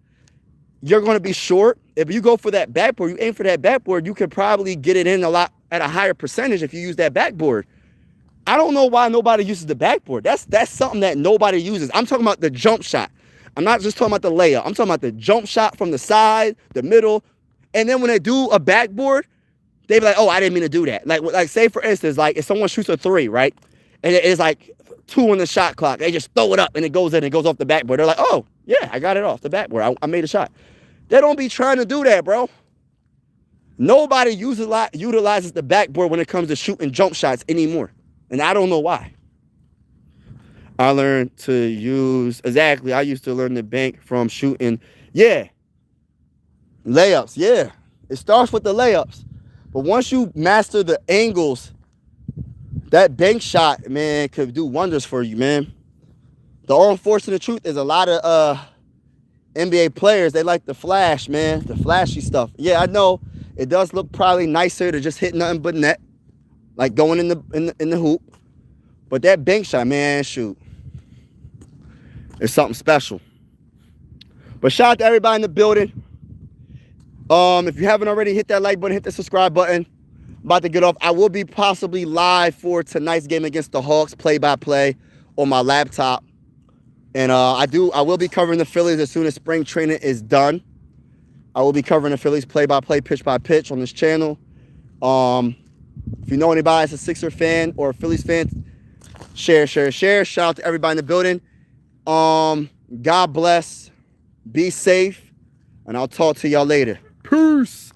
you're going to be short. If you go for that backboard, you aim for that backboard, you could probably get it in at a higher percentage if you use that backboard. I don't know why nobody uses the backboard. That's something that nobody uses. I'm talking about the jump shot. I'm not just talking about the layup. I'm talking about the jump shot from the side, the middle. And then when they do a backboard, they be like, oh, I didn't mean to do that. Like say, for instance, like if someone shoots a 3, right? And it's like 2 on the shot clock. They just throw it up and it goes in and it goes off the backboard. They're like, oh, yeah, I got it off the backboard. I made a shot. They don't be trying to do that, bro. Nobody utilizes the backboard when it comes to shooting jump shots anymore. And I don't know why. I learned to use, exactly, I used to learn the bank from shooting. Yeah. Layups, yeah. It starts with the layups. But once you master the angles, that bank shot, man, could do wonders for you, man. The unfortunate truth is a lot of NBA players, they like the flash, man. The flashy stuff. Yeah, I know. It does look probably nicer to just hit nothing but net. Like going in the hoop. But that bank shot, man, shoot. It's something special. But shout out to everybody in the building. If you haven't already, hit that like button, hit the subscribe button. I'm about to get off. I will be possibly live for tonight's game against the Hawks, play-by-play on my laptop. And I will be covering the Phillies as soon as spring training is done. I will be covering the Phillies play-by-play, pitch-by-pitch on this channel. If you know anybody that's a Sixer fan or a Phillies fan, share. Shout out to everybody in the building. God bless. Be safe. And I'll talk to y'all later. Peace.